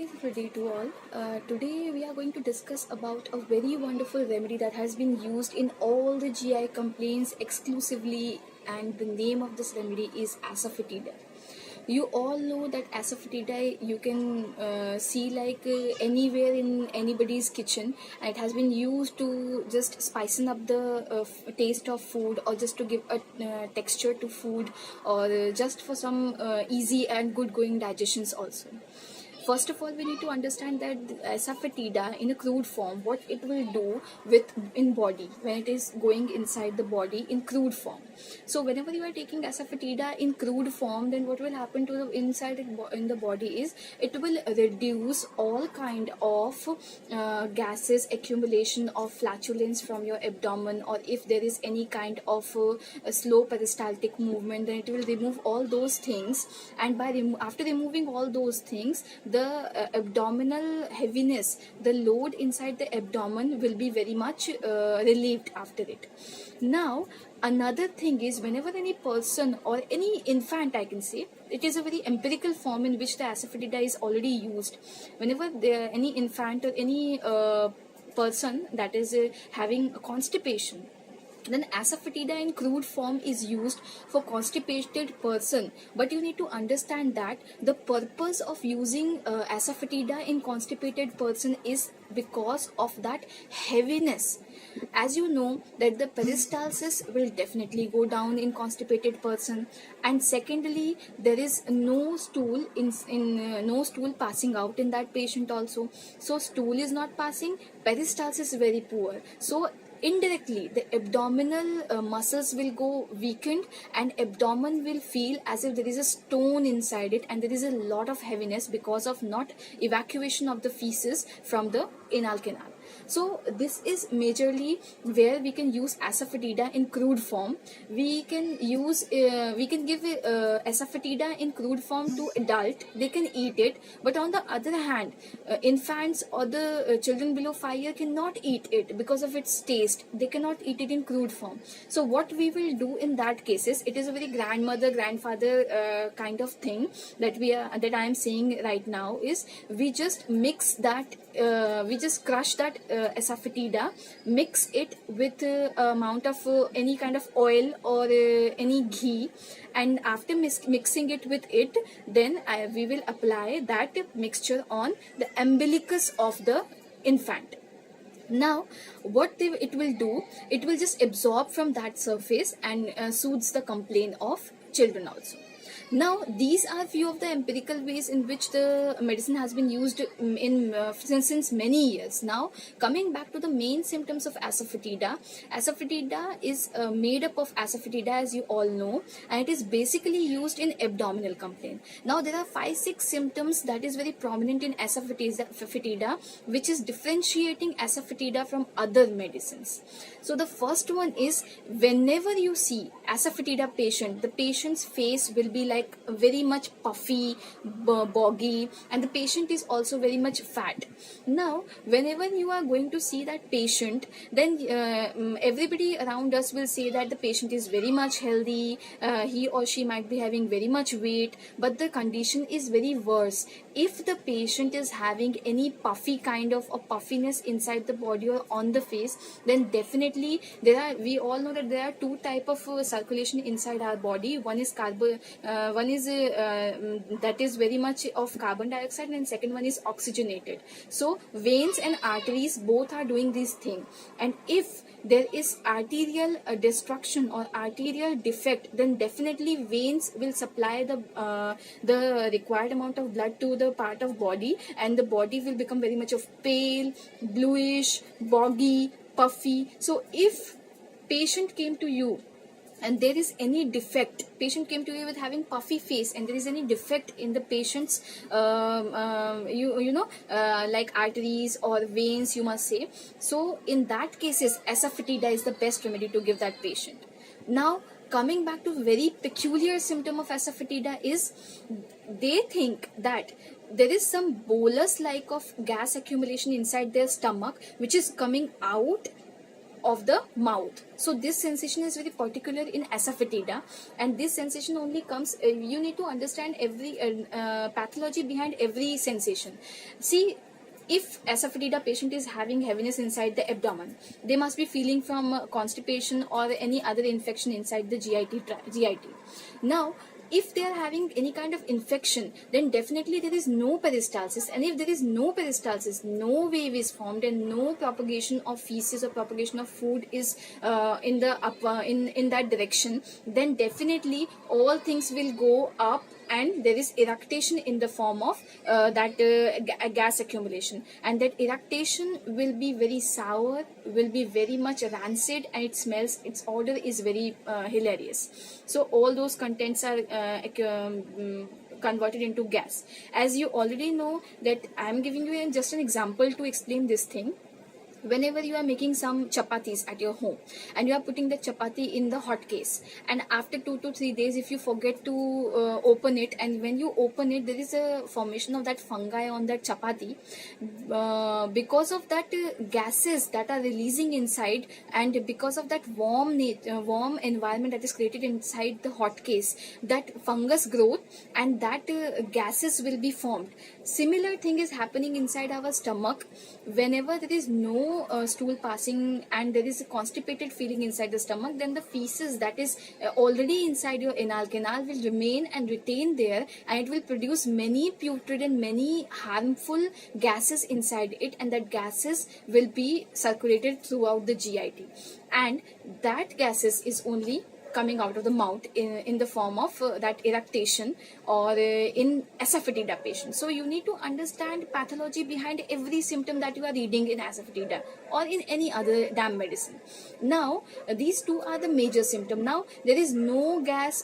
beautiful day to all. Today we are going to discuss about a very wonderful remedy that has been used in all the GI complaints exclusively, and the name of this remedy is asafoetida. You all know that asafoetida you can see anywhere in anybody's kitchen, and it has been used to just spicing up the taste of food, or just to give a texture to food, or just for some easy and good going digestions also. First of all, we need to understand that asafoetida in a crude form, what it will do with in body when it is going inside the body in crude form. So whenever you are taking asafoetida in crude form, then what will happen to the inside in the body is it will reduce all kind of gases, accumulation of flatulence from your abdomen, or if there is any kind of a slow peristaltic movement, then it will remove all those things. And after removing all those things, the abdominal heaviness, the load inside the abdomen will be very much relieved after it. Now another thing is, whenever any person or any infant, I can say it is a very empirical form in which the asafoetida is already used. Whenever any infant or any person that is having a constipation, then asafoetida in crude form is used for constipated person. But you need to understand that the purpose of using asafoetida in constipated person is because of that heaviness. As you know that the peristalsis will definitely go down in constipated person, and secondly there is no stool no stool passing out in that patient also. So stool is not passing, peristalsis is very poor, so indirectly the abdominal muscles will go weakened, and abdomen will feel as if there is a stone inside it, and there is a lot of heaviness because of not evacuation of the feces from the anal canal. So this is majorly where we can use asafoetida in crude form. We can give asafoetida in crude form to adult, they can eat it. But on the other hand, infants or the children below 5 years cannot eat it because of its taste. They cannot eat it in crude form. So what we will do in that cases, it is a very grandmother grandfather kind of thing that I am saying right now, is we just mix that, we just crush that asafoetida, mix it with amount of any kind of oil or any ghee, and after mixing it with it, then we will apply that mixture on the umbilicus of the infant. Now what it will do, it will just absorb from that surface and soothes the complaint of children also. Now these are few of the empirical ways in which the medicine has been used since many years. Now coming back to the main symptoms of asafoetida, asafoetida is made up of asafoetida, as you all know, and it is basically used in abdominal complaint. Now there are 5-6 symptoms that is very prominent in asafoetida, which is differentiating asafoetida from other medicines. So the first one is, whenever you see asafoetida patient, the patient's face will be like very much puffy, boggy, and the patient is also very much fat. Now whenever you are going to see that patient, then everybody around us will say that the patient is very much healthy, he or she might be having very much weight, but the condition is very worse. If the patient is having any puffy kind of a puffiness inside the body or on the face, then definitely we all know that there are two type of circulation inside our body. One is that is very much of carbon dioxide, and second one is oxygenated. So veins and arteries both are doing this thing, and if there is arterial destruction or arterial defect, then definitely veins will supply the required amount of blood to the part of body, and the body will become very much of pale, bluish, boggy, puffy. So if patient came to you and there is any defect, patient came to you with having puffy face, and there is any defect in the patient's like arteries or veins, you must say, so in that cases asafoetida is the best remedy to give that patient. Now coming back to very peculiar symptom of asafoetida is, they think that there is some bolus like of gas accumulation inside their stomach which is coming out of the mouth. So this sensation is very particular in asafoetida, and this sensation only comes, you need to understand every pathology behind every sensation. See, if asafoetida patient is having heaviness inside the abdomen, they must be feeling from constipation or any other infection inside the GIT. Now, if they are having any kind of infection, then definitely there is no peristalsis, and if there is no peristalsis, no wave is formed and no propagation of feces or propagation of food is in the in that direction, then definitely all things will go up, and there is eructation in the form of gas accumulation, and that eructation will be very sour, will be very much rancid, and its odor is very hilarious. So all those contents are converted into gas. As you already know that I am giving you just an example to explain this thing. Whenever you are making some chapatis at your home and you are putting the chapati in the hot case, and after 2 to 3 days if you forget to open it, and when you open it there is a formation of that fungi on that chapati, because of that gases that are releasing inside, and because of that warm environment that is created inside the hot case, that fungus growth and that gases will be formed. Similar thing is happening inside our stomach. Whenever there is no stool passing and there is a constipated feeling inside the stomach, then the feces that is already inside your anal canal will remain and retain there, and it will produce many putrid and many harmful gases inside it, and that gases will be circulated throughout the GIT, and that gases is only coming out of the mouth in the form of that eructation or in asafoetida patient. So you need to understand pathology behind every symptom that you are reading in asafoetida or in any other damn medicine. Now these two are the major symptom. Now there is no gas